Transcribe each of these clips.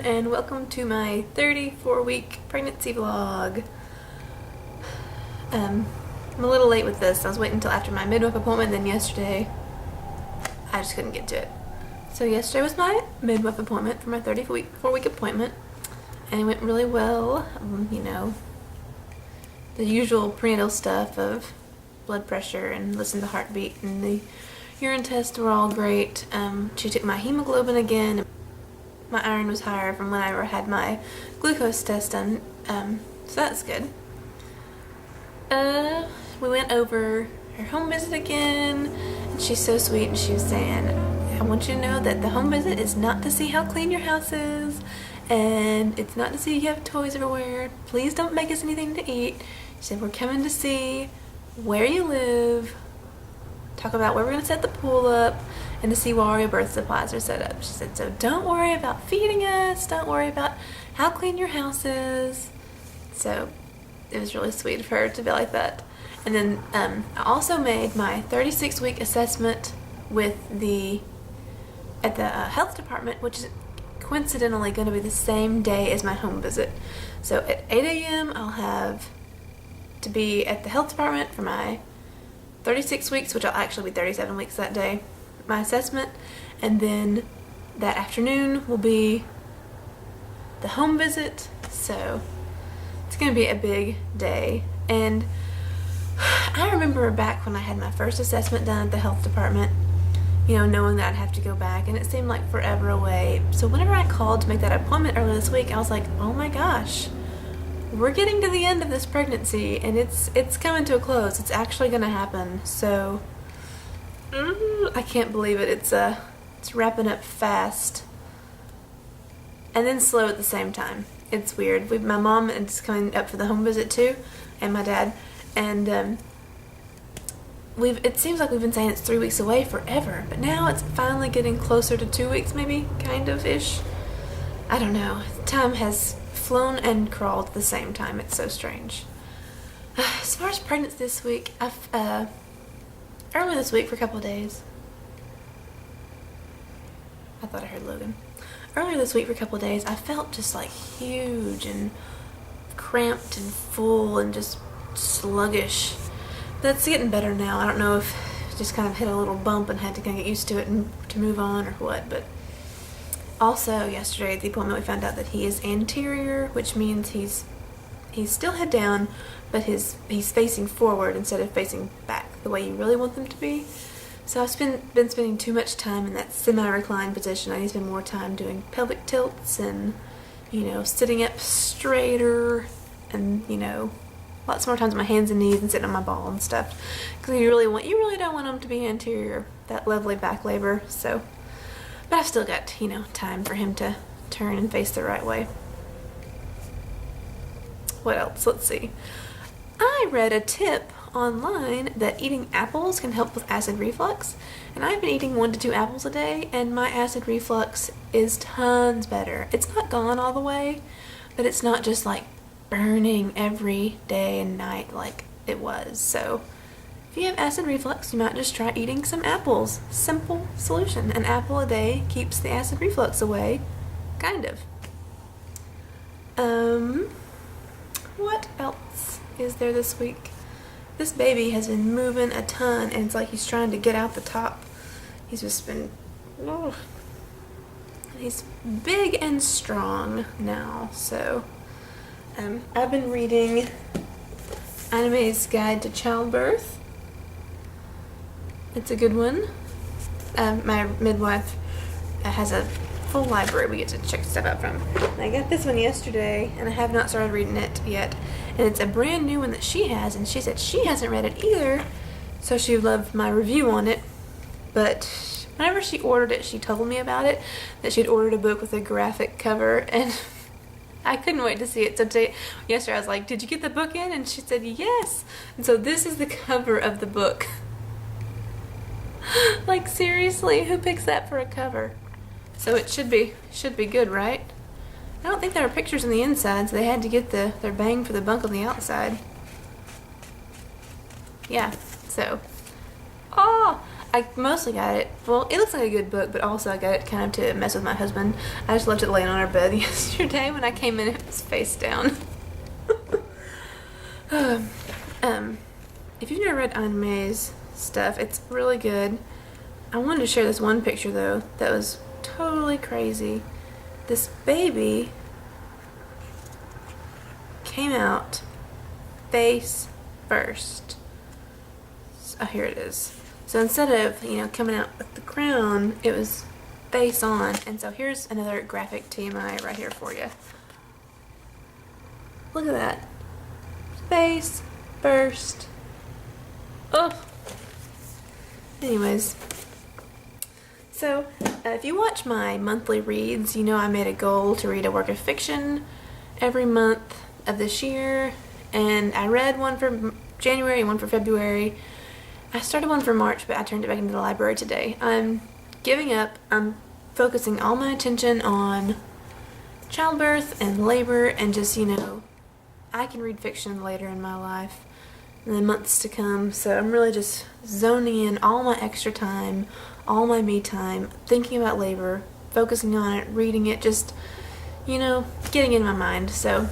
and welcome to my 34-week pregnancy vlog. I'm a little late with this. I was waiting until after my midwife appointment, then yesterday I just couldn't get to it. So yesterday was my midwife appointment for my 34-week appointment, and it went really well. You know, the usual prenatal stuff of blood pressure and listen to the heartbeat, and the urine tests were all great. She took my hemoglobin again. My iron was higher from when I had my glucose test done, so that's good. We went over her home visit again, and she's so sweet, and she was saying, I want you to know that the home visit is not to see how clean your house is, and it's not to see if you have toys everywhere. Please don't make us anything to eat. She said, we're coming to see where you live, talk about where we're going to set the pool up, and to see where all your birth supplies are set up. She said, so don't worry about feeding us, don't worry about how clean your house is. So it was really sweet of her to be like that. And then I also made my 36-week assessment with at the health department, which is coincidentally going to be the same day as my home visit. So at 8 a.m. I'll have to be at the health department for my 36 weeks, which will actually be 37 weeks that day, my assessment, and then that afternoon will be the home visit. So it's going to be a big day. And I remember back when I had my first assessment done at the health department, you know, knowing that I'd have to go back, and it seemed like forever away. So whenever I called to make that appointment earlier this week, I was like, oh my gosh, we're getting to the end of this pregnancy, and it's coming to a close. It's actually going to happen. So I can't believe it. It's wrapping up fast and then slow at the same time. It's weird. My mom is coming up for the home visit too, and my dad, and it seems like we've been saying it's 3 weeks away forever, but now it's finally getting closer to 2 weeks, maybe, kind of ish. I don't know. Time has flown and crawled at the same time. It's so strange. As far as pregnancy this week, earlier this week for a couple of days, I thought I heard Logan. Earlier this week for a couple of days, I felt just like huge and cramped and full and just sluggish. That's getting better now. I don't know if I just kind of hit a little bump and had to kind of get used to it and to move on or what, but also yesterday at the appointment we found out that he is anterior, which means he's still head down, but he's facing forward instead of facing back the way you really want them to be. So I've been spending too much time in that semi-reclined position. I need to spend more time doing pelvic tilts and, you know, sitting up straighter, and, you know, lots more times on my hands and knees and sitting on my ball and stuff, because you really don't want them to be anterior, that lovely back labor. So, but I've still got, you know, time for him to turn and face the right way. What else? Let's see. I read a tip online that eating apples can help with acid reflux, and I've been eating 1 to 2 apples a day, and my acid reflux is tons better. It's not gone all the way, but it's not just like burning every day and night like it was. So if you have acid reflux, you might just try eating some apples. Simple solution. An apple a day keeps the acid reflux away, kind of. What else is there this week? This baby has been moving a ton, and it's like he's trying to get out the top. He's just been, he's big and strong now. So I've been reading Anime's Guide to Childbirth. It's a good one. My midwife has a full library we get to check stuff out from. And I got this one yesterday, and I have not started reading it yet. And it's a brand new one that she has, and she said she hasn't read it either, so she loved my review on it. But whenever she ordered it, she told me about it, that she'd ordered a book with a graphic cover, and I couldn't wait to see it. So yesterday I was like, did you get the book in? And she said yes. And so this is the cover of the book. Like, seriously, who picks that for a cover? So it should be good, right? I don't think there were pictures on the inside, so they had to get their bang for the buck on the outside. Yeah, so. Oh, I mostly got it, well, it looks like a good book, but also I got it kind of to mess with my husband. I just left it laying on our bed yesterday. When I came in, it was face down. If you've never read Anne May's stuff, it's really good. I wanted to share this one picture, though, that was totally crazy. This baby came out face first. Oh, here it is. So instead of, coming out with the crown, it was face on. And so here's another graphic TMI right here for you. Look at that. Face first. Oh. Anyways. So, if you watch my monthly reads, you know I made a goal to read a work of fiction every month of this year. And I read one for January and one for February. I started one for March, but I turned it back into the library today. I'm giving up. I'm focusing all my attention on childbirth and labor and just, I can read fiction later in my life in the months to come. So I'm really just zoning in all my extra time, all my me time, thinking about labor, focusing on it, reading it, just, getting in my mind. So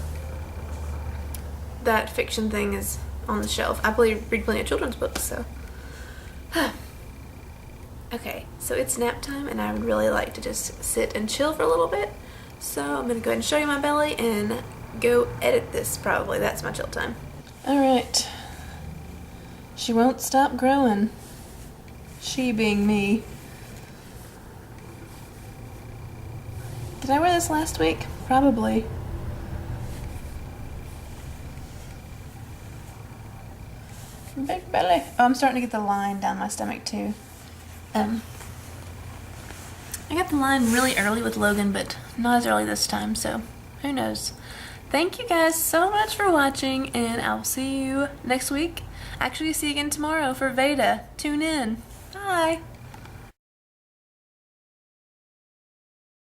that fiction thing is on the shelf. I read plenty of children's books, so. Okay, so it's nap time, and I would really like to just sit and chill for a little bit. So I'm going to go ahead and show you my belly and go edit this probably. That's my chill time. Alright. She won't stop growing. She being me. Did I wear this last week? Probably. Big belly. Oh, I'm starting to get the line down my stomach too. I got the line really early with Logan, but not as early this time, so who knows. Thank you guys so much for watching, and I'll see you next week. Actually, see you again tomorrow for VEDA. Tune in. Bye.